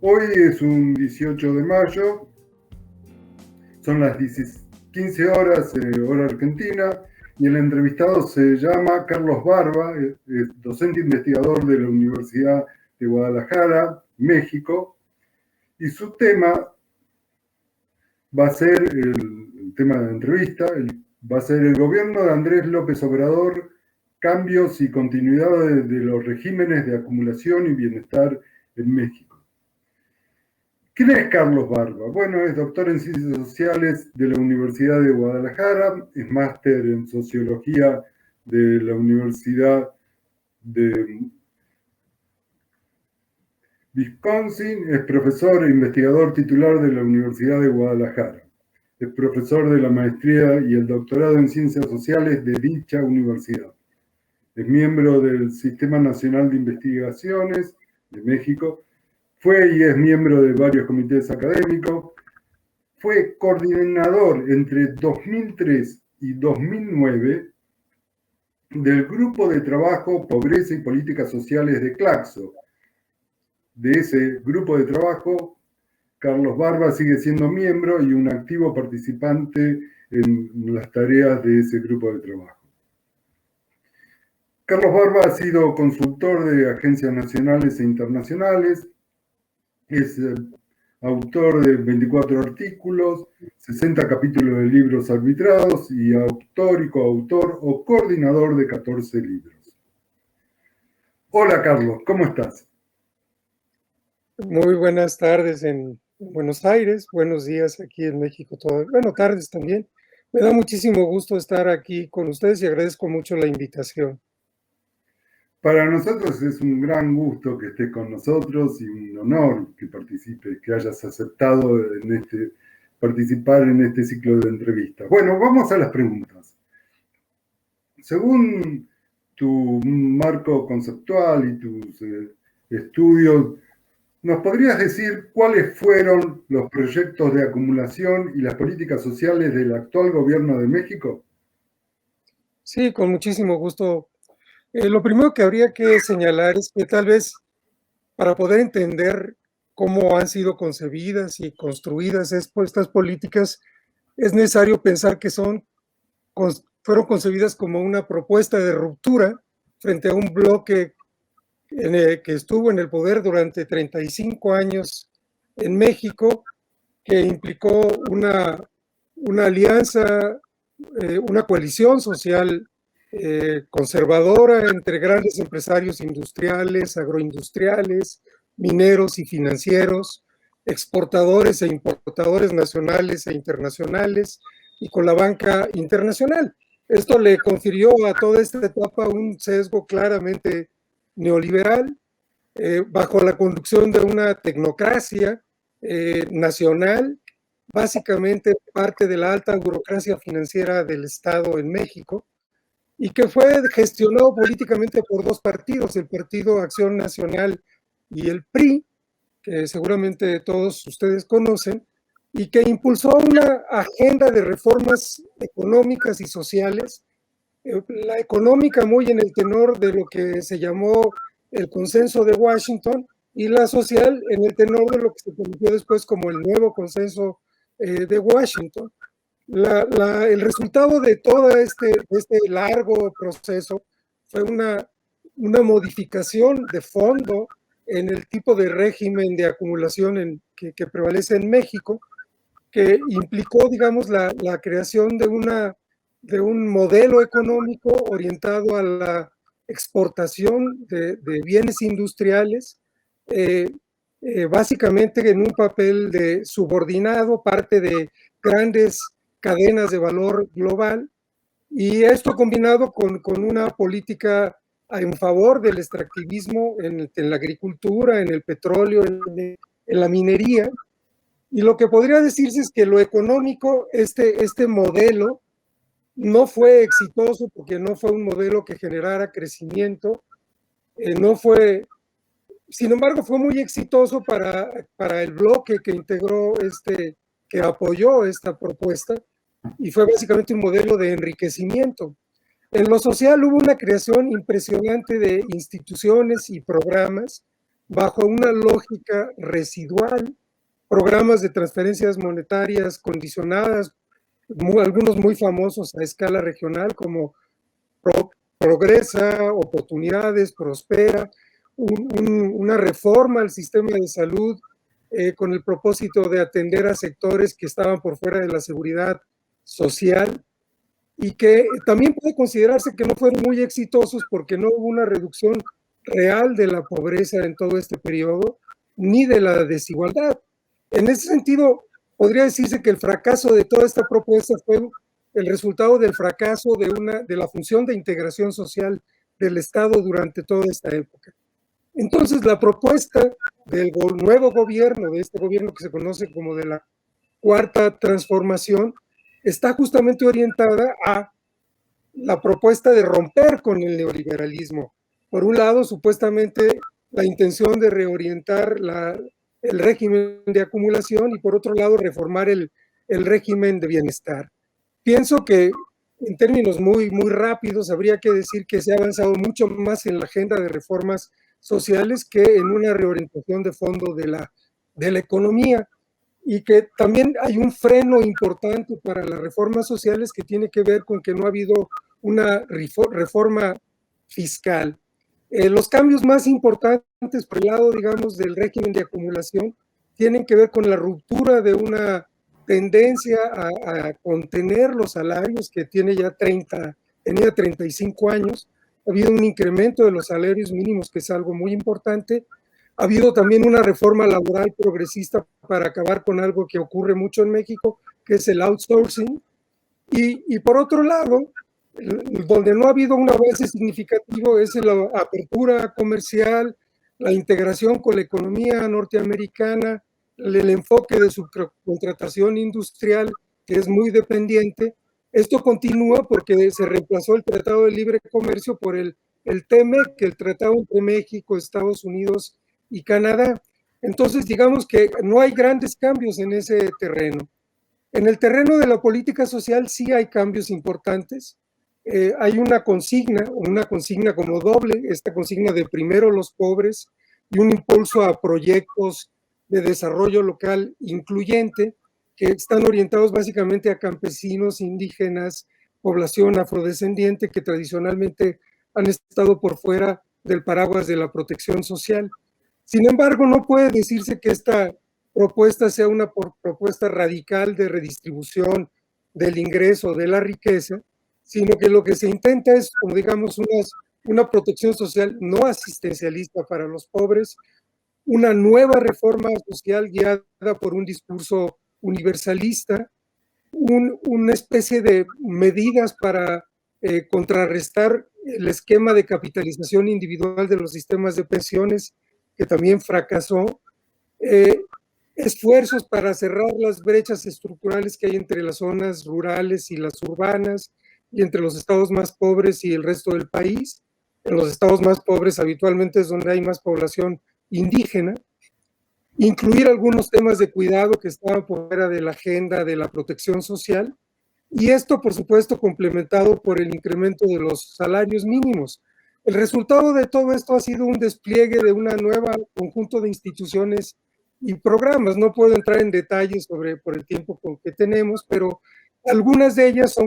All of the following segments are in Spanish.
Hoy es un 18 de mayo, son las 15 horas, hora argentina, y el entrevistado se llama Carlos Barba, es docente investigador de la Universidad de Guadalajara, México, y su tema va a ser, el tema de la entrevista, va a ser el gobierno de Andrés López Obrador, cambios y continuidad de los regímenes de acumulación y bienestar en México. ¿Quién es Carlos Barba? Bueno, es doctor en Ciencias Sociales de la Universidad de Guadalajara, es máster en Sociología de la Universidad de Wisconsin, es profesor e investigador titular de la Universidad de Guadalajara. Es profesor de la maestría y el doctorado en Ciencias Sociales de dicha universidad. Es miembro del Sistema Nacional de Investigaciones de México. Fue y es miembro de varios comités académicos. Fue coordinador entre 2003 y 2009 del Grupo de Trabajo Pobreza y Políticas Sociales de Claxo. De ese grupo de trabajo, Carlos Barba sigue siendo miembro y un activo participante en las tareas de ese grupo de trabajo. Carlos Barba ha sido consultor de agencias nacionales e internacionales, es autor de 24 artículos, 60 capítulos de libros arbitrados y autor y coautor o coordinador de 14 libros. Hola Carlos, ¿cómo estás? Muy buenas tardes en Buenos Aires, buenos días aquí en México, bueno, tardes también. Me da muchísimo gusto estar aquí con ustedes y agradezco mucho la invitación. Para nosotros es un gran gusto que estés con nosotros y un honor que participes, que hayas aceptado participar en este ciclo de entrevistas. Bueno, vamos a las preguntas. Según tu marco conceptual y tus estudios, ¿nos podrías decir cuáles fueron los proyectos de acumulación y las políticas sociales del actual gobierno de México? Sí, con muchísimo gusto. Lo primero que habría que señalar es que tal vez para poder entender cómo han sido concebidas y construidas estas políticas, es necesario pensar que fueron concebidas como una propuesta de ruptura frente a un bloque que estuvo en el poder durante 35 años en México, que implicó una alianza, una coalición social conservadora entre grandes empresarios industriales, agroindustriales, mineros y financieros, exportadores e importadores nacionales e internacionales, y con la banca internacional. Esto le confirió a toda esta etapa un sesgo claramente neoliberal, bajo la conducción de una tecnocracia nacional, básicamente parte de la alta burocracia financiera del Estado en México, y que fue gestionado políticamente por dos partidos, el Partido Acción Nacional y el PRI, que seguramente todos ustedes conocen, y que impulsó una agenda de reformas económicas y sociales, la económica muy en el tenor de lo que se llamó el consenso de Washington, y la social en el tenor de lo que se conoció después como el nuevo consenso de Washington. El resultado de todo este largo proceso fue una modificación de fondo en el tipo de régimen de acumulación que prevalece en México, que implicó, digamos, la creación de un modelo económico orientado a la exportación de bienes industriales, básicamente en un papel de subordinado, parte de grandes cadenas de valor global, y esto combinado con una política en favor del extractivismo en la agricultura, en el petróleo, en la minería. Y lo que podría decirse es que lo económico, este modelo no fue exitoso porque no fue un modelo que generara crecimiento, no fue, sin embargo, fue muy exitoso para el bloque que integró que apoyó esta propuesta, y fue básicamente un modelo de enriquecimiento. En lo social hubo una creación impresionante de instituciones y programas bajo una lógica residual, programas de transferencias monetarias condicionadas, algunos muy famosos a escala regional como Progresa, Oportunidades, Prospera, una reforma al sistema de salud con el propósito de atender a sectores que estaban por fuera de la seguridad social y que también puede considerarse que no fueron muy exitosos porque no hubo una reducción real de la pobreza en todo este periodo, ni de la desigualdad. En ese sentido, podría decirse que el fracaso de toda esta propuesta fue el resultado del fracaso de la función de integración social del Estado durante toda esta época. Entonces, la propuesta del nuevo gobierno, de este gobierno que se conoce como de la Cuarta Transformación, está justamente orientada a la propuesta de romper con el neoliberalismo. Por un lado, supuestamente la intención de reorientar el régimen de acumulación y por otro lado, reformar el régimen de bienestar. Pienso que en términos muy rápidos habría que decir que se ha avanzado mucho más en la agenda de reformas sociales que en una reorientación de fondo de la economía, y que también hay un freno importante para las reformas sociales que tiene que ver con que no ha habido una reforma fiscal. Los cambios más importantes por el lado, digamos, del régimen de acumulación tienen que ver con la ruptura de una tendencia a contener los salarios que tenía 35 años. Ha habido un incremento de los salarios mínimos, que es algo muy importante. Ha habido también una reforma laboral progresista para acabar con algo que ocurre mucho en México, que es el outsourcing. Y por otro lado, donde no ha habido un avance significativo es la apertura comercial, la integración con la economía norteamericana, el enfoque de su contratación industrial, que es muy dependiente. Esto continúa porque se reemplazó el Tratado de Libre Comercio por el TEMEC, que el Tratado entre México, Estados Unidos y Canadá. Entonces, digamos que no hay grandes cambios en ese terreno. En el terreno de la política social sí hay cambios importantes. Hay una consigna como doble, esta consigna de primero los pobres y un impulso a proyectos de desarrollo local incluyente que están orientados básicamente a campesinos, indígenas, población afrodescendiente que tradicionalmente han estado por fuera del paraguas de la protección social. Sin embargo, no puede decirse que esta propuesta sea una propuesta radical de redistribución del ingreso, de la riqueza, sino que lo que se intenta es, como digamos, una protección social no asistencialista para los pobres, una nueva reforma social guiada por un discurso universalista, una especie de medidas para contrarrestar el esquema de capitalización individual de los sistemas de pensiones, que también fracasó, esfuerzos para cerrar las brechas estructurales que hay entre las zonas rurales y las urbanas, y entre los estados más pobres y el resto del país. En los estados más pobres habitualmente es donde hay más población indígena. Incluir algunos temas de cuidado que estaban fuera de la agenda de la protección social, y esto, por supuesto, complementado por el incremento de los salarios mínimos. El resultado de todo esto ha sido un despliegue de una nueva conjunto de instituciones y programas. No puedo entrar en detalles por el tiempo que tenemos, pero algunas de ellas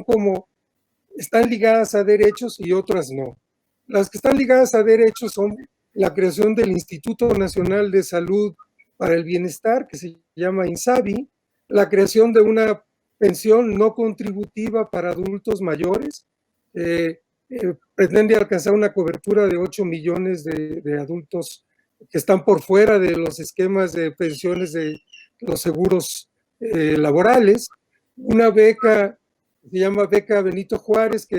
están ligadas a derechos y otras no. Las que están ligadas a derechos son la creación del Instituto Nacional de Salud para el Bienestar, que se llama INSABI, la creación de una pensión no contributiva para adultos mayores, pretende alcanzar una cobertura de 8 millones de adultos que están por fuera de los esquemas de pensiones de los seguros laborales, una beca se llama Beca Benito Juárez, que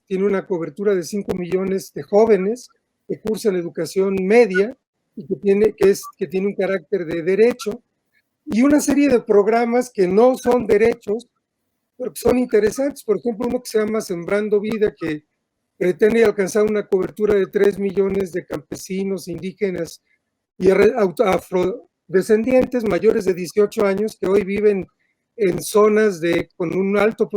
tiene una cobertura de 5 millones de jóvenes que cursan educación media y que tiene un carácter de derecho, y una serie de programas que no son derechos, pero que son interesantes. Por ejemplo, uno que se llama Sembrando Vida, que pretende alcanzar una cobertura de 3 millones de campesinos, indígenas y afrodescendientes mayores de 18 años que hoy viven en zonas con un alto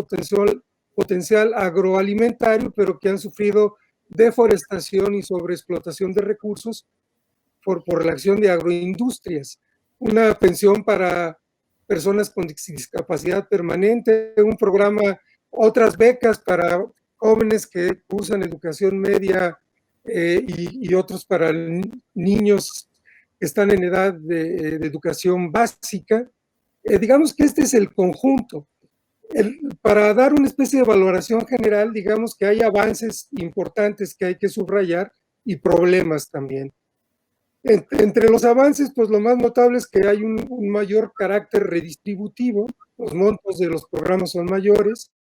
potencial agroalimentario, pero que han sufrido deforestación y sobreexplotación de recursos, por la acción de agroindustrias, una pensión para personas con discapacidad permanente, un programa, otras becas para jóvenes que cursan educación media y otros para niños que están en edad de educación básica. Digamos que este es el conjunto. Para dar una especie de valoración general, digamos que hay avances importantes que hay que subrayar y problemas también. Entre los avances, pues lo más notable es que hay un mayor carácter redistributivo, los montos de los programas son mayores,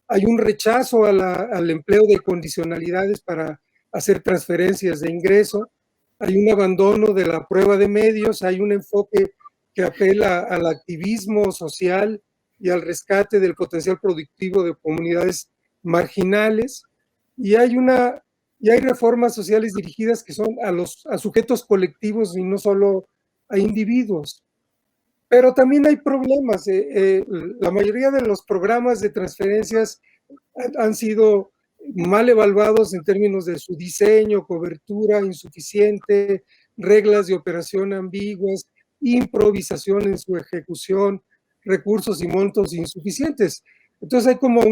hay un rechazo al empleo de condicionalidades para hacer transferencias de ingreso, hay un abandono de la prueba de medios, hay un enfoque que apela al activismo social y al rescate del potencial productivo de comunidades marginales, y hay reformas sociales dirigidas que son a sujetos colectivos y no solo a individuos. Pero también hay problemas. La mayoría de los programas de transferencias han sido mal evaluados en términos de su diseño, cobertura insuficiente, reglas de operación ambiguas, improvisación en su ejecución, recursos y montos insuficientes. Entonces hay como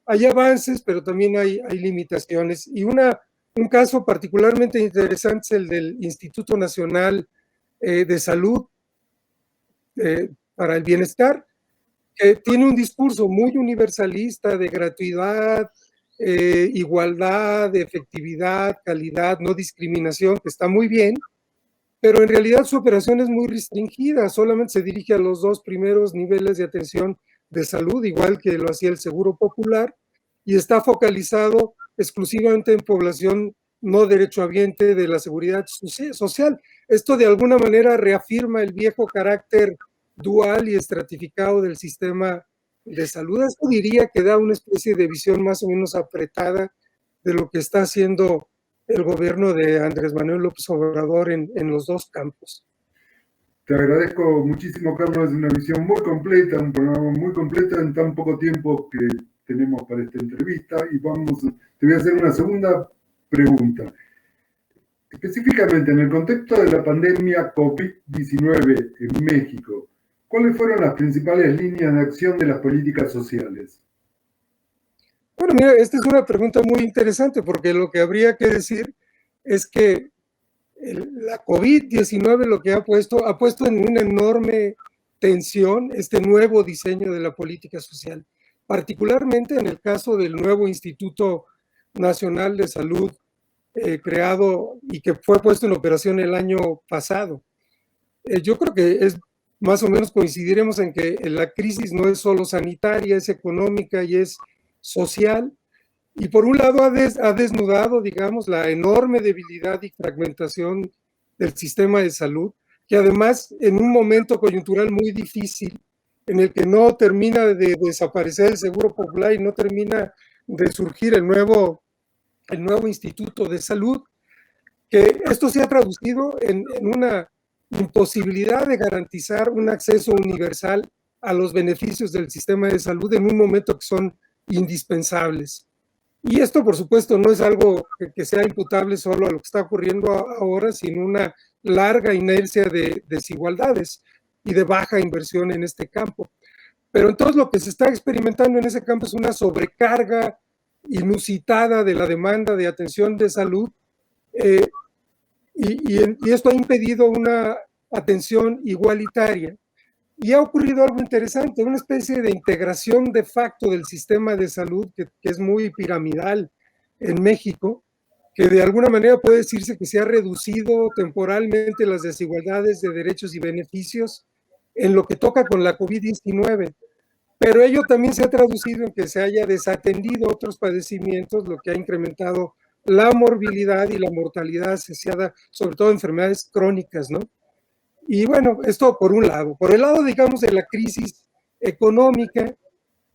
hay avances, pero también hay limitaciones. Y un caso particularmente interesante es el del Instituto Nacional de Salud para el Bienestar, que tiene un discurso muy universalista de gratuidad, igualdad, efectividad, calidad, no discriminación, que está muy bien, pero en realidad su operación es muy restringida, solamente se dirige a los 2 primeros niveles de atención de salud, igual que lo hacía el Seguro Popular, y está focalizado exclusivamente en población no derechohabiente de la seguridad social. Esto de alguna manera reafirma el viejo carácter dual y estratificado del sistema de salud. Esto diría que da una especie de visión más o menos apretada de lo que está haciendo el gobierno de Andrés Manuel López Obrador en los 2 campos. Te agradezco muchísimo, Carlos, es una visión muy completa, un programa muy completo en tan poco tiempo que tenemos para esta entrevista, y te voy a hacer una segunda pregunta. Específicamente, en el contexto de la pandemia COVID-19 en México, ¿cuáles fueron las principales líneas de acción de las políticas sociales? Bueno, mira, esta es una pregunta muy interesante, porque lo que habría que decir es que la COVID-19 lo que ha puesto en una enorme tensión este nuevo diseño de la política social, particularmente en el caso del nuevo Instituto Nacional de Salud creado y que fue puesto en operación el año pasado. Yo creo que más o menos coincidiremos en que la crisis no es solo sanitaria, es económica y es social. Y por un lado ha desnudado, digamos, la enorme debilidad y fragmentación del sistema de salud, que además en un momento coyuntural muy difícil, en el que no termina de desaparecer el Seguro Popular y no termina de surgir el nuevo Instituto de Salud, que esto se ha traducido en una imposibilidad de garantizar un acceso universal a los beneficios del sistema de salud en un momento que son indispensables. Y esto, por supuesto, no es algo que sea imputable solo a lo que está ocurriendo ahora, sino una larga inercia de desigualdades y de baja inversión en este campo. Pero entonces lo que se está experimentando en ese campo es una sobrecarga inusitada de la demanda de atención de salud, y esto ha impedido una atención igualitaria. Y ha ocurrido algo interesante, una especie de integración de facto del sistema de salud que es muy piramidal en México, que de alguna manera puede decirse que se ha reducido temporalmente las desigualdades de derechos y beneficios en lo que toca con la COVID-19. Pero ello también se ha traducido en que se haya desatendido otros padecimientos, lo que ha incrementado la morbilidad y la mortalidad asociada, sobre todo a enfermedades crónicas, ¿no? Y bueno, esto por un lado. Por el lado, digamos, de la crisis económica,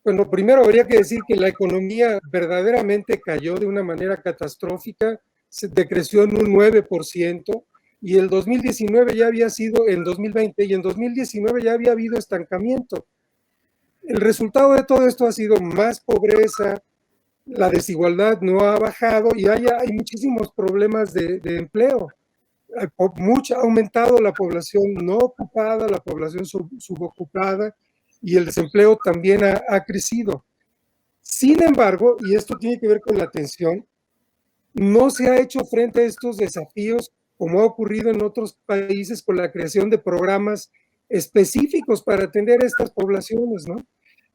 bueno, primero habría que decir que la economía verdaderamente cayó de una manera catastrófica, se decreció en un 9%, y el 2019 ya había sido, en 2020, y en 2019 ya había habido estancamiento. El resultado de todo esto ha sido más pobreza, la desigualdad no ha bajado y hay muchísimos problemas de empleo. ha aumentado la población no ocupada, la población subocupada, y el desempleo también ha crecido. Sin embargo, y esto tiene que ver con la atención, no se ha hecho frente a estos desafíos como ha ocurrido en otros países con la creación de programas específicos para atender a estas poblaciones, ¿no?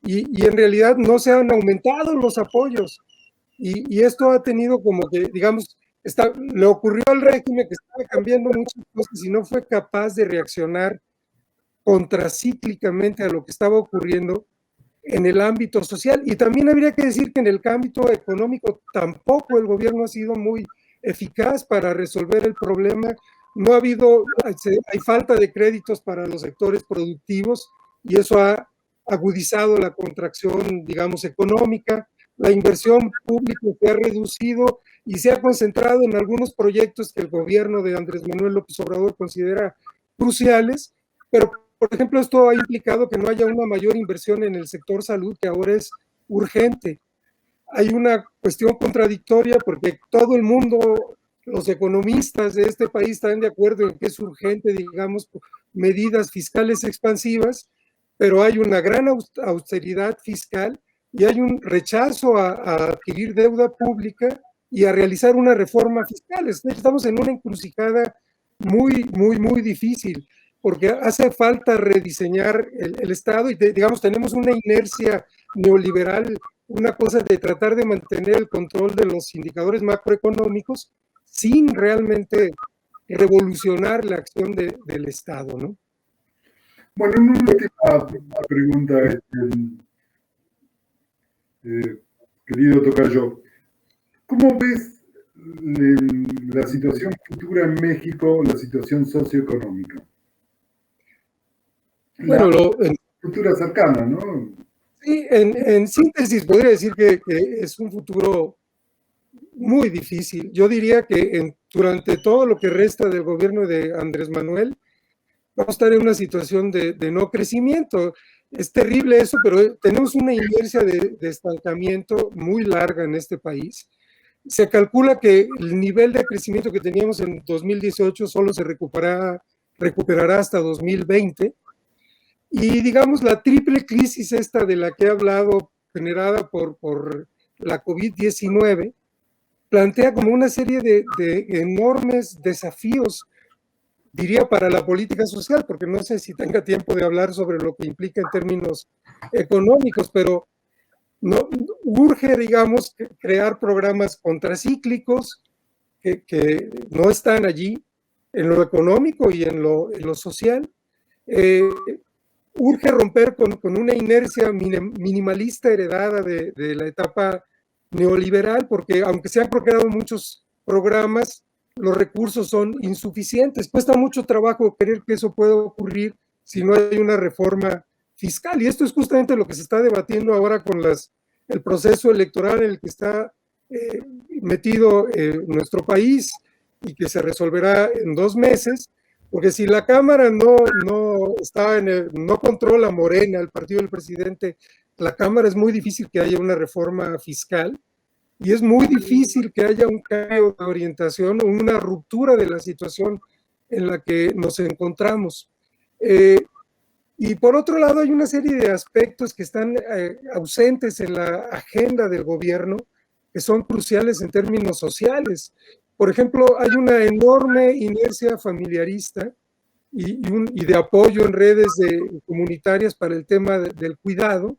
Y en realidad no se han aumentado los apoyos. Y esto ha tenido como que, digamos, le ocurrió al régimen que estaba cambiando muchas cosas y no fue capaz de reaccionar contracíclicamente a lo que estaba ocurriendo en el ámbito social. Y también habría que decir que en el ámbito económico tampoco el gobierno ha sido muy eficaz para resolver el problema. No ha habido, hay falta de créditos para los sectores productivos y eso ha agudizado la contracción, digamos, económica. La inversión pública se ha reducido y se ha concentrado en algunos proyectos que el gobierno de Andrés Manuel López Obrador considera cruciales, pero por ejemplo, esto ha implicado que no haya una mayor inversión en el sector salud, que ahora es urgente. Hay una cuestión contradictoria porque todo el mundo, los economistas de este país están de acuerdo en que es urgente, digamos, medidas fiscales expansivas, pero hay una gran austeridad fiscal y hay un rechazo a adquirir deuda pública y a realizar una reforma fiscal. Estamos en una encrucijada muy difícil, porque hace falta rediseñar el Estado y digamos tenemos una inercia neoliberal, una cosa de tratar de mantener el control de los indicadores macroeconómicos sin realmente revolucionar la acción del Estado, ¿no? Bueno, una última pregunta, querido tocayo. ¿Cómo ves la situación futura en México, la situación socioeconómica? Bueno, futura cercana, ¿no? Sí, en síntesis podría decir que es un futuro muy difícil. Yo diría que durante todo lo que resta del gobierno de Andrés Manuel, vamos a estar en una situación de no crecimiento. Es terrible eso, pero tenemos una inercia de estancamiento muy larga en este país. Se calcula que el nivel de crecimiento que teníamos en 2018 solo se recuperará hasta 2020. Y digamos, la triple crisis esta de la que he hablado, generada por la COVID-19, plantea como una serie de enormes desafíos, diría, para la política social, porque no sé si tenga tiempo de hablar sobre lo que implica en términos económicos, pero no, urge, digamos, crear programas contracíclicos que no están allí en lo económico y en lo social. Urge romper con una inercia minimalista heredada de la etapa neoliberal, porque aunque se han creado muchos programas, los recursos son insuficientes. Cuesta mucho trabajo creer que eso pueda ocurrir si no hay una reforma fiscal. Y esto es justamente lo que se está debatiendo ahora con el proceso electoral en el que está metido nuestro país y que se resolverá en 2 meses. Porque si la Cámara no controla Morena, el partido del presidente, la Cámara es muy difícil que haya una reforma fiscal y es muy difícil que haya un cambio de orientación o una ruptura de la situación en la que nos encontramos. Y por otro lado hay una serie de aspectos que están ausentes en la agenda del gobierno que son cruciales en términos sociales. Por ejemplo, hay una enorme inercia familiarista y de apoyo en redes comunitarias para el tema del cuidado,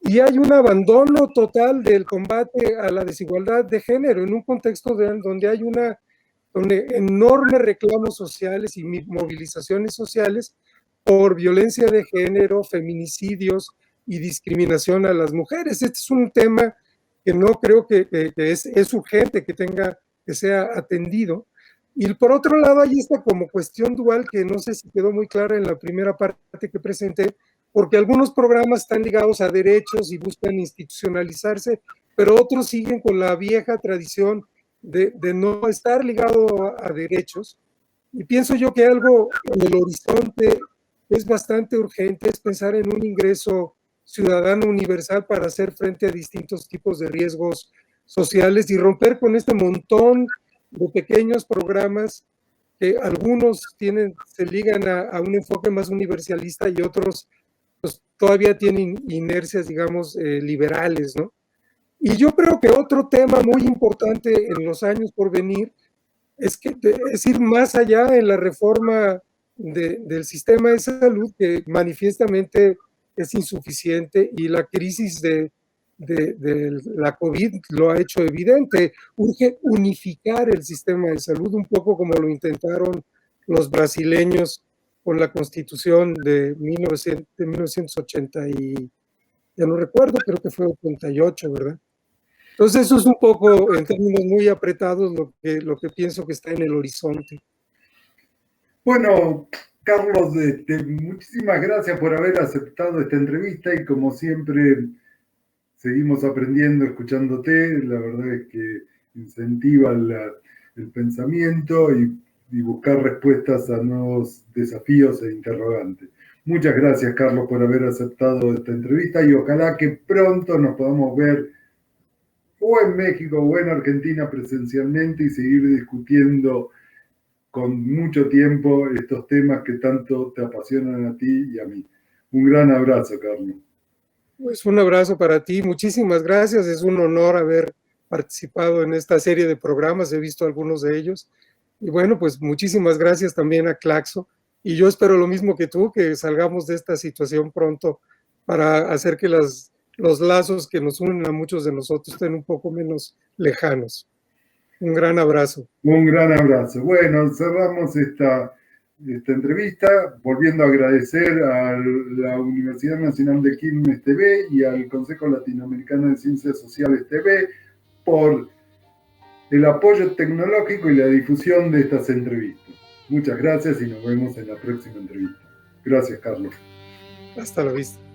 y hay un abandono total del combate a la desigualdad de género en un contexto donde hay enormes reclamos sociales y movilizaciones sociales por violencia de género, feminicidios y discriminación a las mujeres. Este es un tema que no creo que es urgente que sea atendido. Y por otro lado, hay esta como cuestión dual que no sé si quedó muy clara en la primera parte que presenté, porque algunos programas están ligados a derechos y buscan institucionalizarse, pero otros siguen con la vieja tradición de no estar ligado a derechos. Y pienso yo que algo en el horizonte es bastante urgente, es pensar en un ingreso ciudadano universal para hacer frente a distintos tipos de riesgos sociales y romper con este montón de pequeños programas que algunos se ligan a un enfoque más universalista y otros pues, todavía tienen inercias, digamos, liberales, ¿no? Y yo creo que otro tema muy importante en los años por venir es ir más allá en la reforma del sistema de salud, que manifiestamente es insuficiente, y la crisis de la COVID lo ha hecho evidente. Urge unificar el sistema de salud, un poco como lo intentaron los brasileños con la Constitución de 1980 y ya no recuerdo, creo que fue 88, ¿verdad? Entonces eso es un poco, en términos muy apretados, lo que pienso que está en el horizonte. Bueno, Carlos, muchísimas gracias por haber aceptado esta entrevista y como siempre seguimos aprendiendo, escuchándote. La verdad es que incentiva el pensamiento y buscar respuestas a nuevos desafíos e interrogantes. Muchas gracias, Carlos, por haber aceptado esta entrevista y ojalá que pronto nos podamos ver o en México o en Argentina presencialmente y seguir discutiendo con mucho tiempo estos temas que tanto te apasionan a ti y a mí. Un gran abrazo, Carlos. Pues un abrazo para ti, muchísimas gracias, es un honor haber participado en esta serie de programas, he visto algunos de ellos, y bueno, pues muchísimas gracias también a Claxo, y yo espero lo mismo que tú, que salgamos de esta situación pronto para hacer que los lazos que nos unen a muchos de nosotros estén un poco menos lejanos. Un gran abrazo. Un gran abrazo. Bueno, cerramos esta entrevista, volviendo a agradecer a la Universidad Nacional de Quilmes TV y al Consejo Latinoamericano de Ciencias Sociales TV por el apoyo tecnológico y la difusión de estas entrevistas. Muchas gracias y nos vemos en la próxima entrevista. Gracias, Carlos. Hasta la vista.